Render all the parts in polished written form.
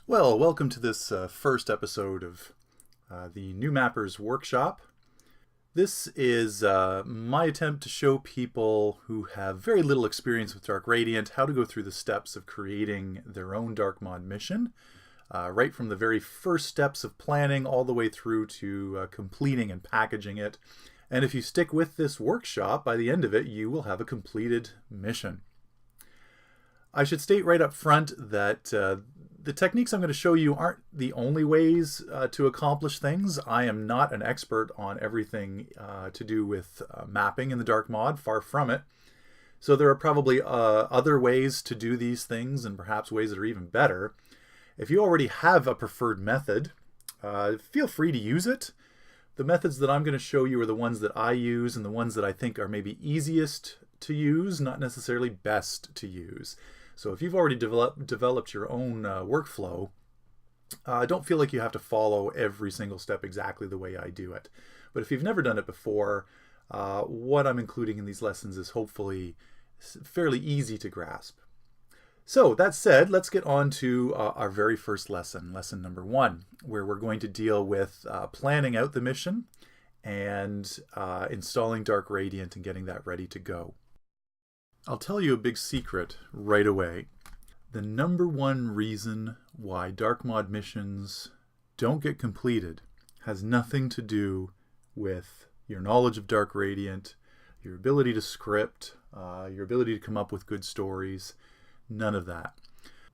Well, welcome to this first episode of the New Mappers Workshop. This is my attempt to show people who have very little experience with Dark Radiant how to go through the steps of creating their own Dark Mod mission, right from the very first steps of planning all the way through to completing and packaging it. And if you stick with this workshop, by the end of it, you will have a completed mission. I should state right up front that the techniques I'm going to show you aren't the only ways to accomplish things. I am not an expert on everything to do with mapping in the Dark Mod, far from it. So there are probably other ways to do these things, and perhaps ways that are even better. If you already have a preferred method, feel free to use it. The methods that I'm going to show you are the ones that I use and the ones that I think are maybe easiest to use, not necessarily best to use. So if you've already developed your own workflow, don't feel like you have to follow every single step exactly the way I do it. But if you've never done it before, what I'm including in these lessons is hopefully fairly easy to grasp. So that said, let's get on to our very first lesson, lesson number 1, where we're going to deal with planning out the mission and installing Dark Radiant and getting that ready to go. I'll tell you a big secret right away. The number one reason why Dark Mod missions don't get completed has nothing to do with your knowledge of Dark Radiant, your ability to script, your ability to come up with good stories, none of that.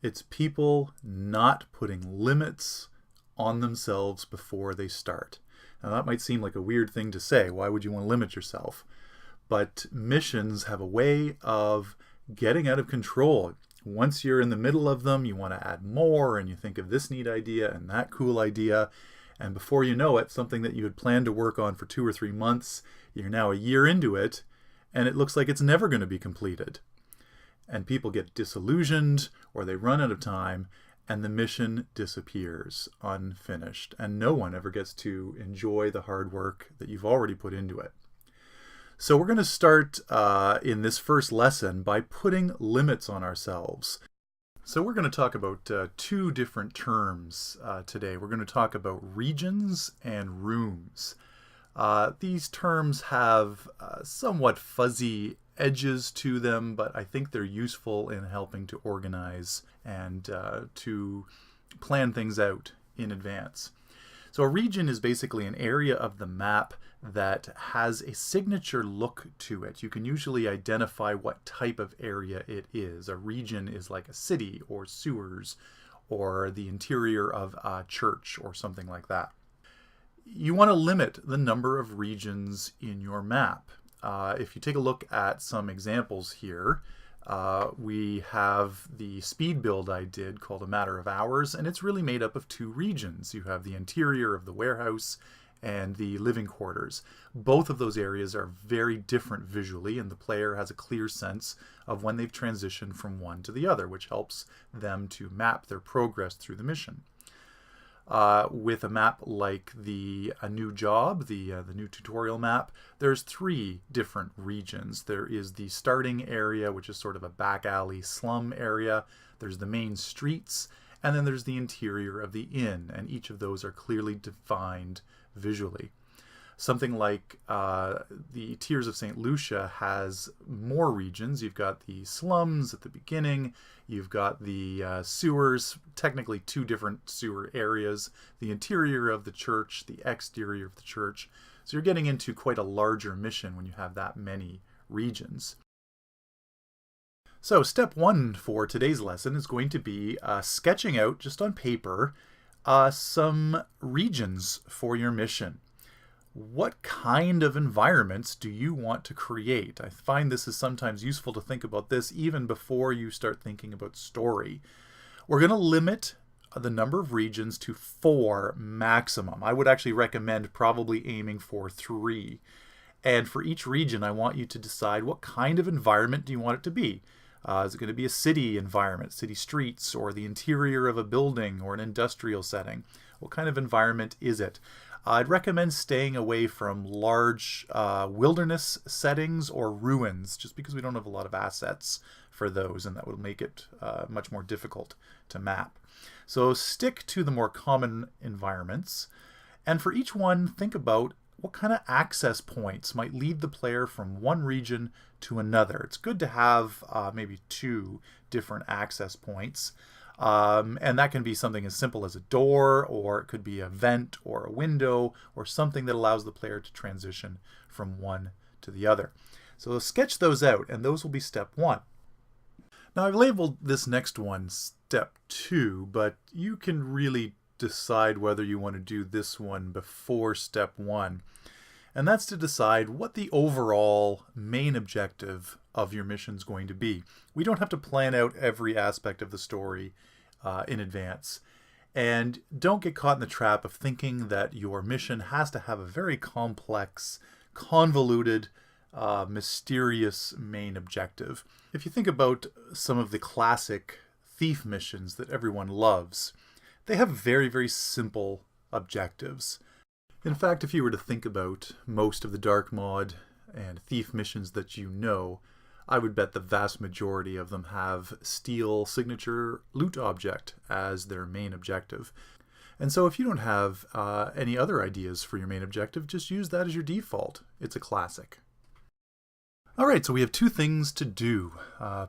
It's people not putting limits on themselves before they start. Now that might seem like a weird thing to say. Why would you want to limit yourself? But missions have a way of getting out of control. Once you're in the middle of them, you want to add more, and you think of this neat idea and that cool idea. And before you know it, something that you had planned to work on for 2 or 3 months, you're now a year into it, and it looks like it's never going to be completed. And people get disillusioned, or they run out of time, and the mission disappears unfinished. And no one ever gets to enjoy the hard work that you've already put into it. So we're going to start in this first lesson by putting limits on ourselves. So we're going to talk about 2 different terms today. We're going to talk about regions and rooms. These terms have somewhat fuzzy edges to them, but I think they're useful in helping to organize and to plan things out in advance. So a region is basically an area of the map that has a signature look to it. You can usually identify what type of area it is. A region is like a city or sewers or the interior of a church or something like that. You want to limit the number of regions in your map. If you take a look at some examples here, we have the speed build I did called A Matter of Hours, and it's really made up of 2 regions. You have the interior of the warehouse and the living quarters. Both of those areas are very different visually, and the player has a clear sense of when they've transitioned from one to the other, which helps them to map their progress through the mission. With a map like A New Job, the new tutorial map, there's 3 different regions. There is the starting area, which is sort of a back alley slum area. There's the main streets, and then there's the interior of the inn, and each of those are clearly defined visually. Something like the Tears of St. Lucia has more regions. You've got the slums at the beginning, you've got the sewers, technically 2 different sewer areas, the interior of the church, the exterior of the church. So you're getting into quite a larger mission when you have that many regions. So step 1 for today's lesson is going to be sketching out, just on paper, some regions for your mission. What kind of environments do you want to create? I find this is sometimes useful to think about this even before you start thinking about story. We're going to limit the number of regions to 4 maximum. I would actually recommend probably aiming for 3. And for each region, I want you to decide what kind of environment do you want it to be. Is it going to be a city environment, city streets, or the interior of a building or an industrial setting? What kind of environment is it? I'd recommend staying away from large wilderness settings or ruins, just because we don't have a lot of assets for those, and that will make it much more difficult to map. So stick to the more common environments, and for each one, think about what kind of access points might lead the player from one region to another. It's good to have maybe 2 different access points. And that can be something as simple as a door, or it could be a vent or a window, or something that allows the player to transition from one to the other. So sketch those out, and those will be step 1. Now I've labeled this next one step 2, but you can really decide whether you want to do this one before step 1. And that's to decide what the overall main objective of your mission is going to be. We don't have to plan out every aspect of the story in advance. And don't get caught in the trap of thinking that your mission has to have a very complex, convoluted, mysterious main objective. If you think about some of the classic thief missions that everyone loves, they have very, very simple objectives. In fact, if you were to think about most of the dark mod and thief missions that you know, I would bet the vast majority of them have steal signature loot object as their main objective. And so if you don't have any other ideas for your main objective, just use that as your default. It's a classic. Alright, so we have 2 things to do.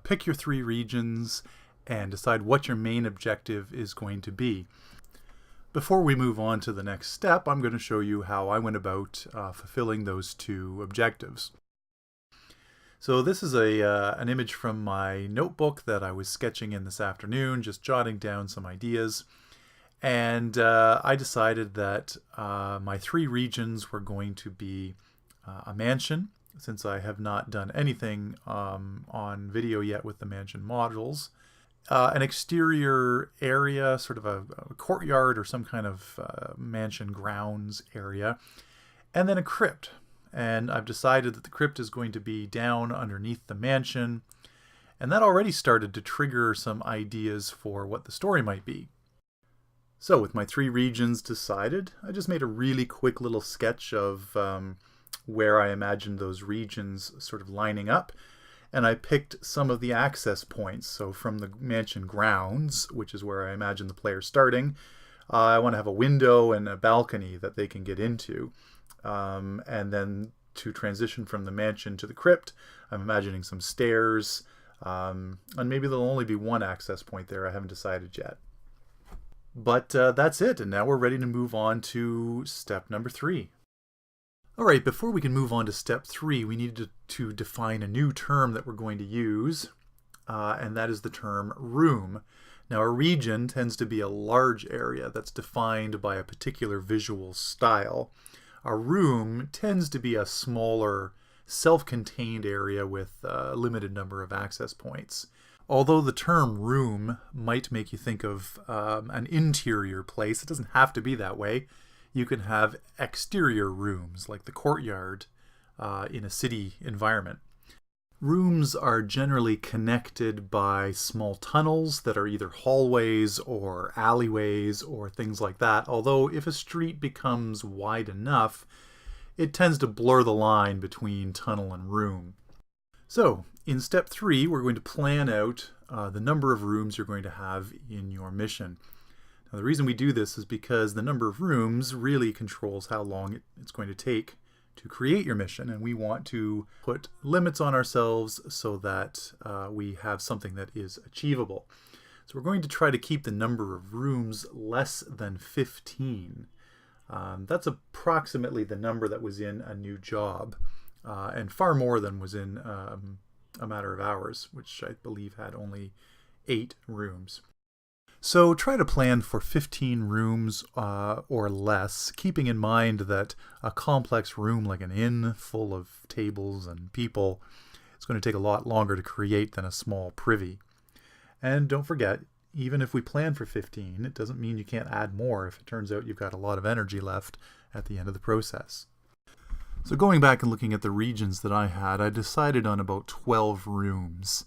Pick your 3 regions and decide what your main objective is going to be. Before we move on to the next step, I'm going to show you how I went about fulfilling those 2 objectives. So this is an image from my notebook that I was sketching in this afternoon, just jotting down some ideas. And I decided that my 3 regions were going to be a mansion, since I have not done anything on video yet with the mansion modules. An exterior area, sort of a courtyard or some kind of mansion grounds area, and then a crypt. And I've decided that the crypt is going to be down underneath the mansion, and that already started to trigger some ideas for what the story might be. So with my 3 regions decided, I just made a really quick little sketch of where I imagined those regions sort of lining up. And I picked some of the access points. So from the mansion grounds, which is where I imagine the player starting, I want to have a window and a balcony that they can get into. And then to transition from the mansion to the crypt, I'm imagining some stairs. And maybe there'll only be 1 access point there. I haven't decided yet. But that's it. And now we're ready to move on to step number 3. Alright, before we can move on to step 3, we need to define a new term that we're going to use, and that is the term room. Now, a region tends to be a large area that's defined by a particular visual style. A room tends to be a smaller, self-contained area with a limited number of access points. Although the term room might make you think of an interior place, it doesn't have to be that way. You can have exterior rooms, like the courtyard in a city environment. Rooms are generally connected by small tunnels that are either hallways or alleyways or things like that, although if a street becomes wide enough, it tends to blur the line between tunnel and room. So, in step 3, we're going to plan out the number of rooms you're going to have in your mission. Now, the reason we do this is because the number of rooms really controls how long it's going to take to create your mission, and we want to put limits on ourselves so that we have something that is achievable. So we're going to try to keep the number of rooms less than 15. That's approximately the number that was in a new job, and far more than was in a matter of hours, which I believe had only 8 rooms. So try to plan for 15 rooms or less, keeping in mind that a complex room like an inn full of tables and people is going to take a lot longer to create than a small privy. And don't forget, even if we plan for 15, it doesn't mean you can't add more if it turns out you've got a lot of energy left at the end of the process. So going back and looking at the regions that I had, I decided on about 12 rooms.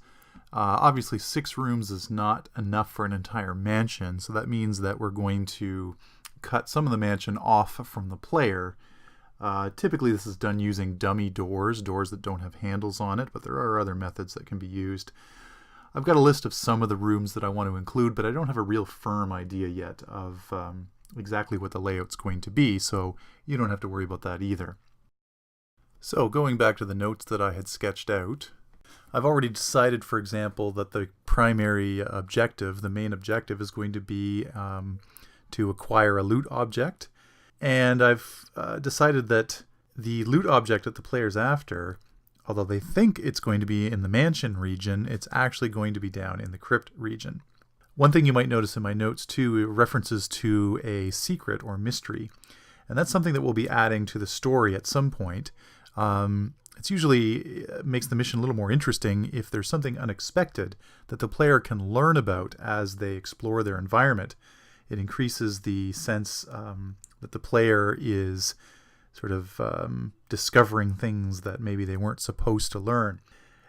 Obviously 6 rooms is not enough for an entire mansion, so that means that we're going to cut some of the mansion off from the player. Typically this is done using dummy doors that don't have handles on it, but there are other methods that can be used. I've got a list of some of the rooms that I want to include, but I don't have a real firm idea yet of exactly what the layout's going to be, so you don't have to worry about that either. So going back to the notes that I had sketched out, I've already decided, for example, that the primary objective, the main objective, is going to be to acquire a loot object. And I've decided that the loot object that the player's after, although they think it's going to be in the mansion region, it's actually going to be down in the crypt region. One thing you might notice in my notes too, references to a secret or mystery. And that's something that we'll be adding to the story at some point. It's usually makes the mission a little more interesting if there's something unexpected that the player can learn about as they explore their environment. It increases the sense that the player is sort of discovering things that maybe they weren't supposed to learn.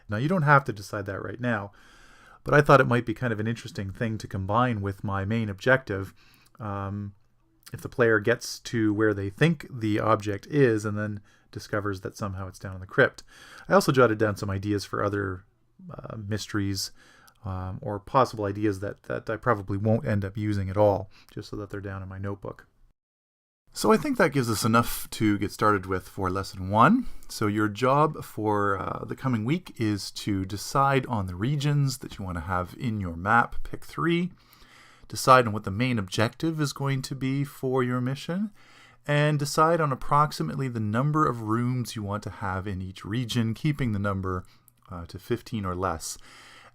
Now, you don't have to decide that right now, but I thought it might be kind of an interesting thing to combine with my main objective. If the player gets to where they think the object is and then discovers that somehow it's down in the crypt. I also jotted down some ideas for other mysteries or possible ideas that I probably won't end up using at all, just so that they're down in my notebook. So I think that gives us enough to get started with for lesson 1. So your job for the coming week is to decide on the regions that you want to have in your map, pick 3, decide on what the main objective is going to be for your mission, and decide on approximately the number of rooms you want to have in each region, keeping the number to 15 or less.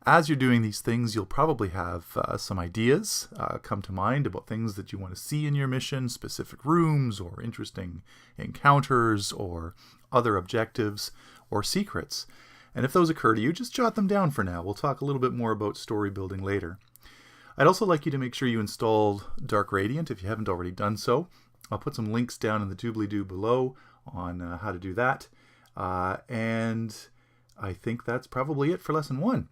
As you're doing these things, you'll probably have some ideas come to mind about things that you want to see in your mission, specific rooms or interesting encounters or other objectives or secrets. And if those occur to you, just jot them down for now. We'll talk a little bit more about story building later. I'd also like you to make sure you install Dark Radiant if you haven't already done so. I'll put some links down in the doobly-doo below on how to do that. And I think that's probably it for lesson 1.